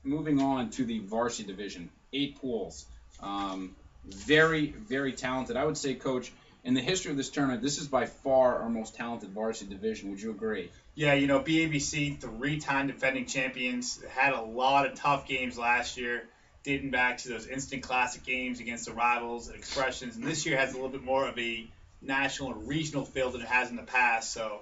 Moving on to the varsity division, 8 pools. Very, very talented. I would say, Coach, in the history of this tournament, this is by far our most talented varsity division. Would you agree? Yeah, BABC, 3-time defending champions, had a lot of tough games last year, dating back to those instant classic games against the rivals and expressions. And this year has a little bit more of a national and regional feel than it has in the past. So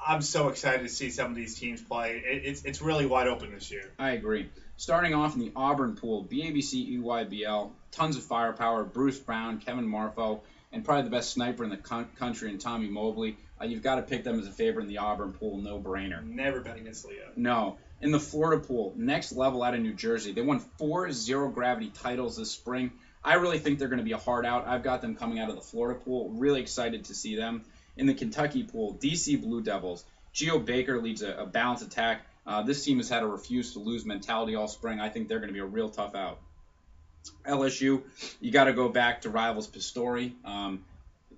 I'm so excited to see some of these teams play. It's really wide open this year. I agree. Starting off in the Auburn pool, BABC, EYBL, tons of firepower, Bruce Brown, Kevin Marfo, and probably the best sniper in the country in Tommy Mobley. You've got to pick them as a favorite in the Auburn pool, no brainer. Never bet against Leo. No. In the Florida pool, next level out of New Jersey. They won 4 zero-gravity titles this spring. I really think they're going to be a hard out. I've got them coming out of the Florida pool. Really excited to see them. In the Kentucky pool, DC Blue Devils. Geo Baker leads a balanced attack. This team has had a refuse-to-lose mentality all spring. I think they're going to be a real tough out. LSU, you got to go back to rivals Pistori.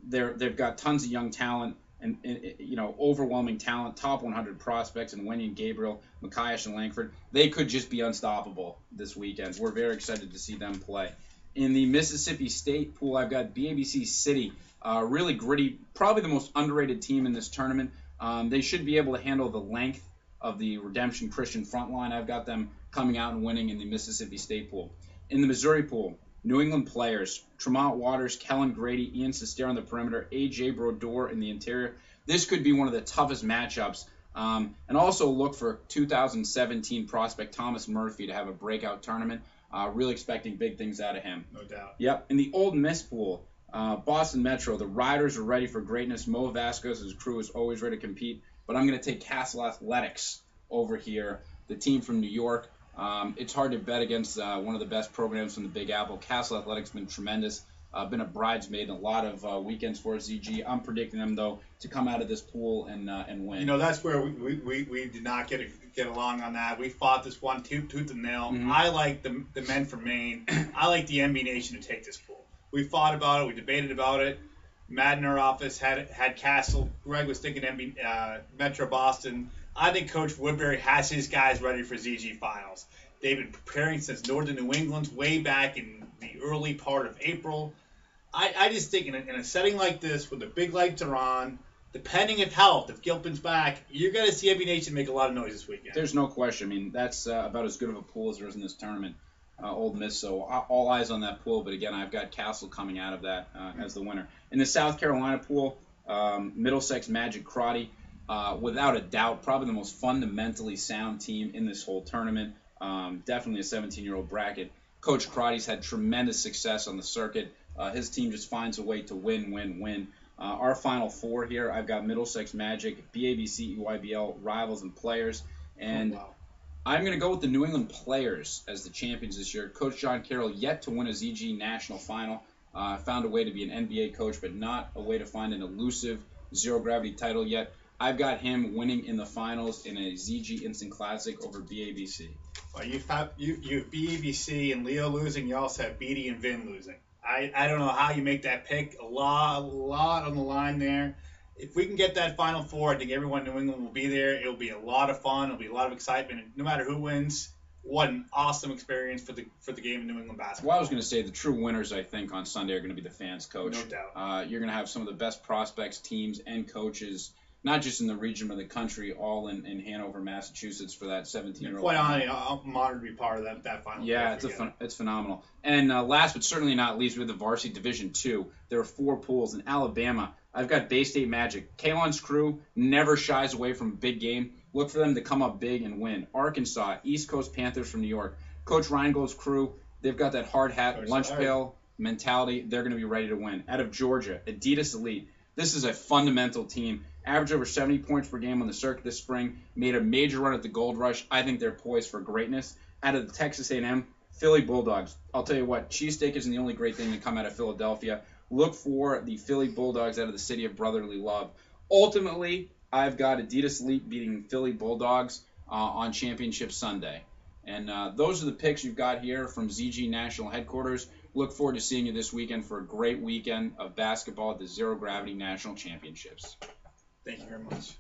They've got tons of young talent and overwhelming talent, top 100 prospects in Wenyon, Gabriel, Micaiah, and Langford. They could just be unstoppable this weekend. We're very excited to see them play. In the Mississippi State pool, I've got BABC City, really gritty, probably the most underrated team in this tournament. They should be able to handle the length of the Redemption Christian front line. I've got them coming out and winning in the Mississippi State pool. In the Missouri pool, New England players, Tremont Waters, Kellen Grady, Ian Sester on the perimeter, A.J. Brodeur in the interior. This could be one of the toughest matchups. And also look for 2017 prospect Thomas Murphy to have a breakout tournament. Really expecting big things out of him. No doubt. Yep. In the Old Miss pool, Boston Metro, the Riders are ready for greatness. Mo Vasquez's crew is always ready to compete. But I'm going to take Castle Athletics over here, the team from New York. It's hard to bet against one of the best programs from the Big Apple. Castle Athletics been tremendous. Been a bridesmaid in a lot of weekends for ZG. I'm predicting them, though, to come out of this pool and win. That's where we did not get along on that. We fought this one tooth and nail. Mm-hmm. I like the men from Maine. I like the MB Nation to take this pool. We fought about it. We debated about it. Matt in our office had Castle. Greg was thinking Metro Boston. I think Coach Woodbury has his guys ready for ZG Finals. They've been preparing since Northern New England, way back in the early part of April. I just think in a setting like this, when the big lights are on, depending of health, if Gilpin's back, you're going to see MB Nation make a lot of noise this weekend. There's no question. I mean, that's about as good of a pool as there is in this tournament. Old Miss, so all eyes on that pool. But again, I've got Castle coming out of that as the winner. In the South Carolina pool, Middlesex Magic Crotty, without a doubt, probably the most fundamentally sound team in this whole tournament. Definitely a 17-year-old bracket. Coach Crotty's had tremendous success on the circuit. His team just finds a way to win. Our Final Four here, I've got Middlesex Magic, BABC, EYBL, Rivals, and Players. And I'm going to go with the New England Players as the champions this year. Coach John Carroll yet to win a ZG National Final. Found a way to be an NBA coach, but not a way to find an elusive zero-gravity title yet. I've got him winning in the finals in a ZG Instant Classic over BABC. Well, you have BABC and Leo losing. You also have Beatty and Vin losing. I don't know how you make that pick. A lot on the line there. If we can get that Final Four, I think everyone in New England will be there. It'll be a lot of fun. It'll be a lot of excitement. And no matter who wins, what an awesome experience for the game of New England basketball. Well, I was going to say the true winners, I think, on Sunday are going to be the fans, Coach. No doubt. You're going to have some of the best prospects, teams, and coaches, not just in the region but the country, all in Hanover, Massachusetts for that 17-year-old. Quite honestly, I'm honored to be part of that Final Four. Yeah, it's phenomenal. And last but certainly not least, we have the Varsity Division II. There are 4 pools. In Alabama, I've got Bay State Magic. Kalon's crew never shies away from a big game. Look for them to come up big and win. Arkansas, East Coast Panthers from New York. Coach Reingold's crew, they've got that hard hat, lunch pail mentality. They're going to be ready to win. Out of Georgia, Adidas Elite. This is a fundamental team. Averaged over 70 points per game on the circuit this spring. Made a major run at the Gold Rush. I think they're poised for greatness. Out of the Texas A&M, Philly Bulldogs. I'll tell you what, cheesesteak isn't the only great thing to come out of Philadelphia. Look for the Philly Bulldogs out of the city of brotherly love. Ultimately, I've got Adidas Elite beating Philly Bulldogs on Championship Sunday. And those are the picks you've got here from ZG National Headquarters. Look forward to seeing you this weekend for a great weekend of basketball at the Zero Gravity National Championships. Thank you very much.